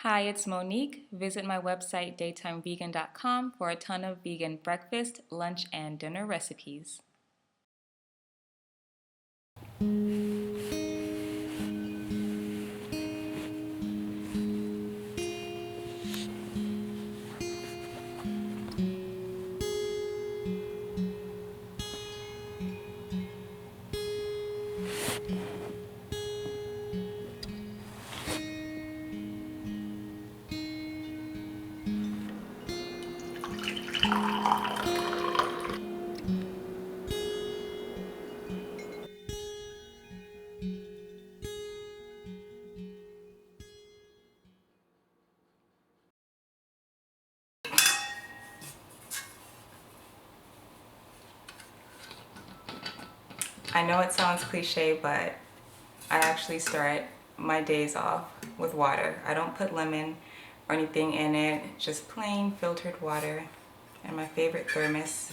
Hi, it's Monique. Visit my website daytimevegan.com for a ton of vegan breakfast, lunch, and dinner recipes. I know it sounds cliche, but I actually start my days off with water. I don't put lemon or anything in it, just plain filtered water and my favorite thermos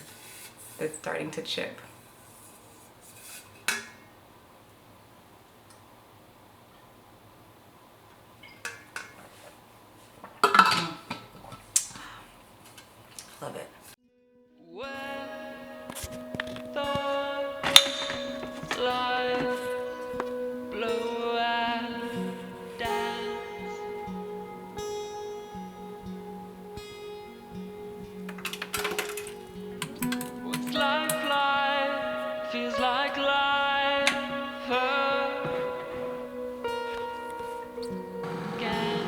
that's starting to chip. Love it. Feels like life again.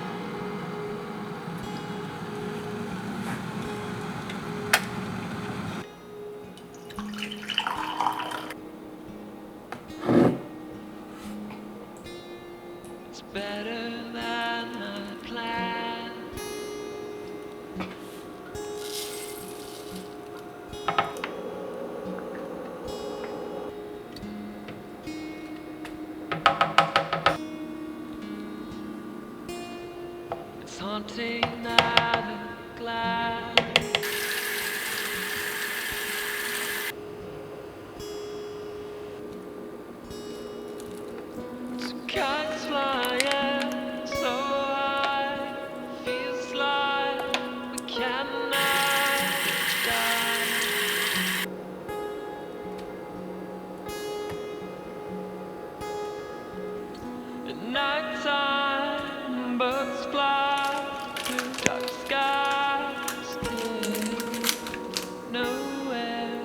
It's better than the plan. It's haunting at a glance. Kites flying so high, feels like we cannot die. At nighttime, birds fly to dark skies to nowhere.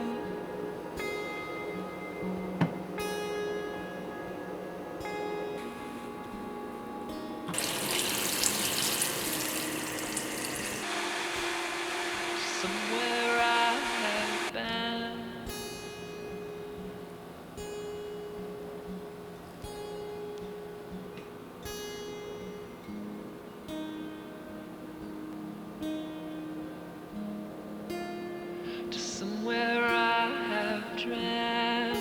Somewhere I have been. To somewhere I have dreamt.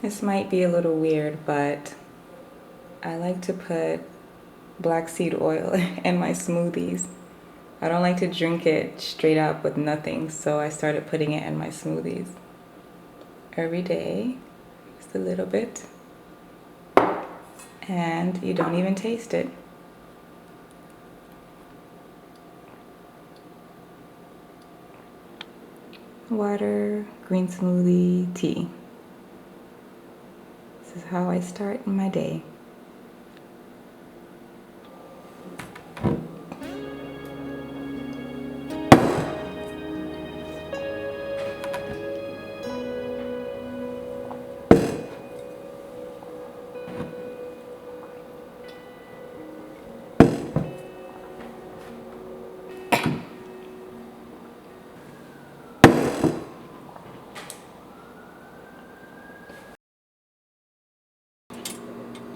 This might be a little weird, but I like to put black seed oil in my smoothies. I don't like to drink it straight up with nothing, so I started putting it in my smoothies every day, just a little bit, and you don't even taste it. Water, green smoothie, tea. This is how I start my day.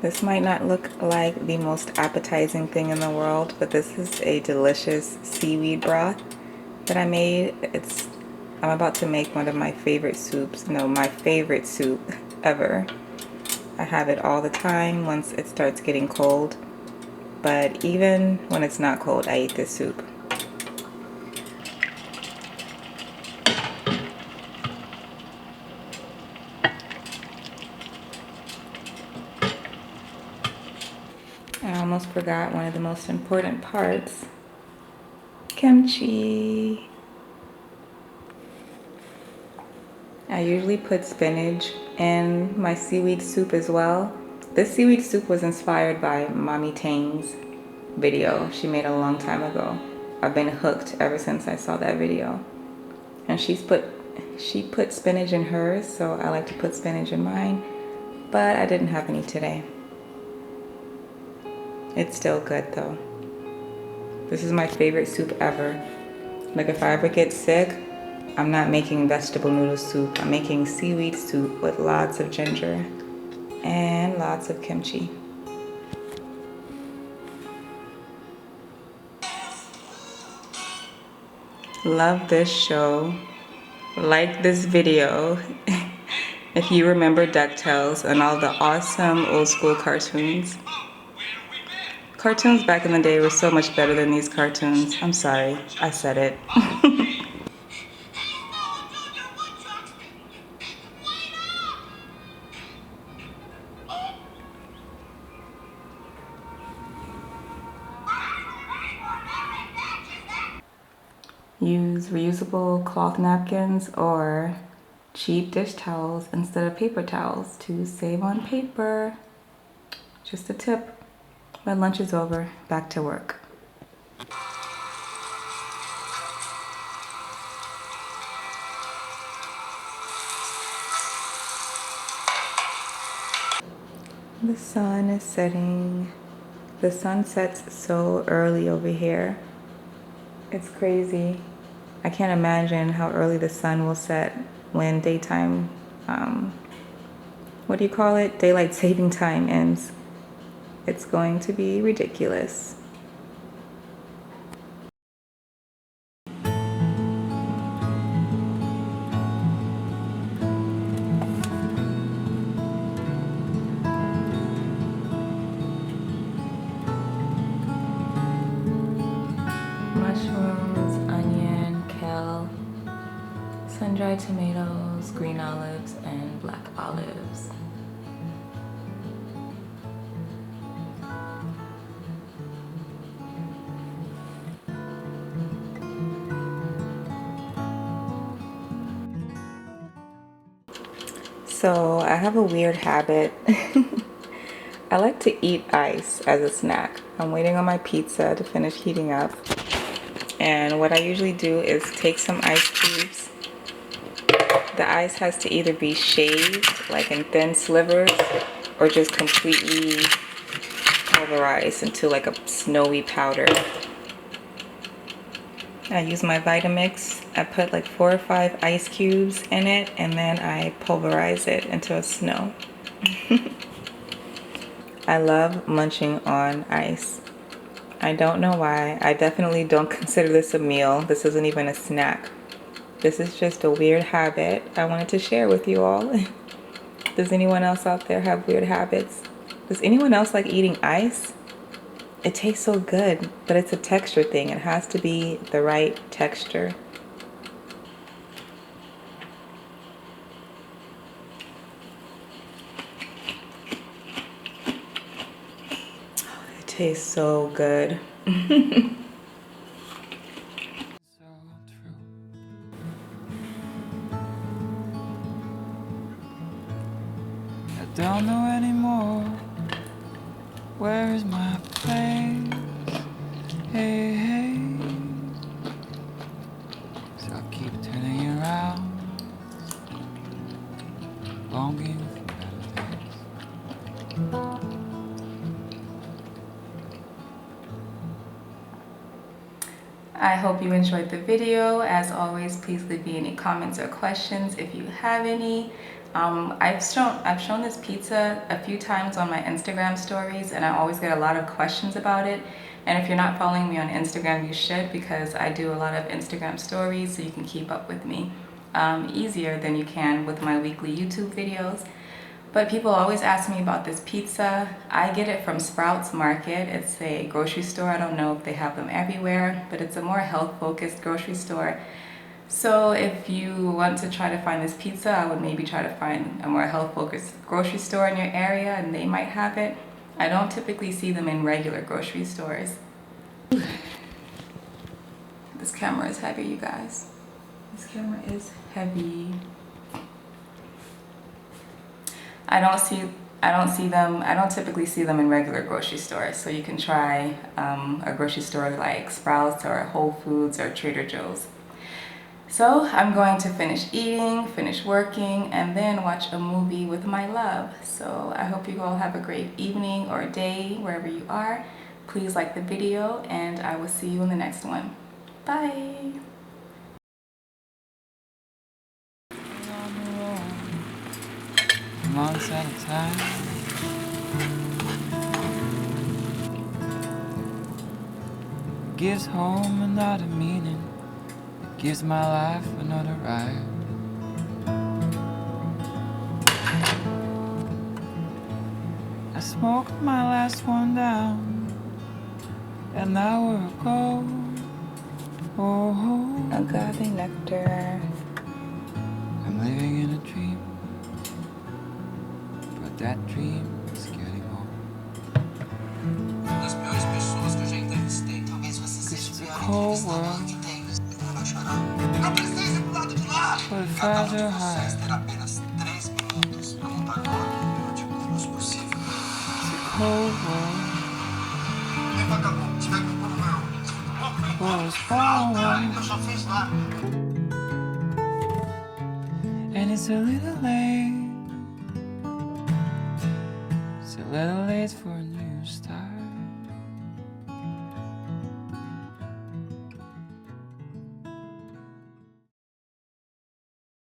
This might not look like the most appetizing thing in the world, but this is a delicious seaweed broth that I made. I'm about to make one of my favorite soups. No, my favorite soup ever. I have it all the time once it starts getting cold, but even when it's not cold, I eat this soup. I almost forgot one of the most important parts. Kimchi. I usually put spinach in my seaweed soup as well. This seaweed soup was inspired by Mommy Tang's video she made a long time ago. I've been hooked ever since I saw that video. And she put spinach in hers, so I like to put spinach in mine, but I didn't have any today. It's still good though. This is my favorite soup ever. Like if I ever get sick, I'm not making vegetable noodle soup. I'm making seaweed soup with lots of ginger and lots of kimchi. Love this show. Like this video. If you remember DuckTales and all the awesome old school cartoons. Cartoons back in the day were so much better than these cartoons. I'm sorry, I said it. Use reusable cloth napkins or cheap dish towels instead of paper towels to save on paper. Just a tip. My lunch is over. Back to work. The sun is setting. The sun sets so early over here. It's crazy. I can't imagine how early the sun will set when daytime, what do you call it? Daylight saving time ends. It's going to be ridiculous. Mushrooms, onion, kale, sun-dried tomatoes, green olives, and black olives. So I have a weird habit. I like to eat ice as a snack. I'm waiting on my pizza to finish heating up. And what I usually do is take some ice cubes. The ice has to either be shaved, like in thin slivers, or just completely pulverized into like a snowy powder. I use my Vitamix. I put like 4 or 5 ice cubes in it, and then I pulverize it into a snow. I love munching on ice. I don't know why. I definitely don't consider this a meal. This isn't even a snack. This is just a weird habit I wanted to share with you all. Does anyone else out there have weird habits? Does anyone else like eating ice? It tastes so good, but it's a texture thing. It has to be the right texture. It tastes so good. Don't know anymore. Where is my place? Hey, hey. So I'll keep turning around, longing for better days. I hope you enjoyed the video. As always, please leave me any comments or questions if you have any. I've shown this pizza a few times on my Instagram stories, and I always get a lot of questions about it. And if you're not following me on Instagram, you should, because I do a lot of Instagram stories so you can keep up with me easier than you can with my weekly YouTube videos. But people always ask me about this pizza. I get it from Sprouts Market. It's a grocery store. I don't know if they have them everywhere, but it's a more health-focused grocery store. So if you want to try to find this pizza, I would maybe try to find a more health-focused grocery store in your area, and they might have it. I don't typically see them in regular grocery stores. This camera is heavy, you guys. This camera is heavy. I don't typically see them in regular grocery stores. So you can try a grocery store like Sprouts or Whole Foods or Trader Joe's. So I'm going to finish eating, finish working, and then watch a movie with my love. So I hope you all have a great evening or day wherever you are. Please like the video, and I will see you in the next one. Bye. Months at a time. Gives home another meaning. It gives my life another ride. I smoked my last one down, and now we're gold. Oh, Agave nectar. I'm living in a dream, but that dream is getting old. Das piores pessoas que eu já entrevistei. Talvez você seja o pior entrevistador que tem. Não vai chorar. Não precisa pro lado de lá! Cada um de vocês terá apenas 3 minutos para montar o maior de cubos possível. Vem, vagabundo, tiver que pôr no meu. Eu só fiz lá. And it's a little late. It's a little late for a new start.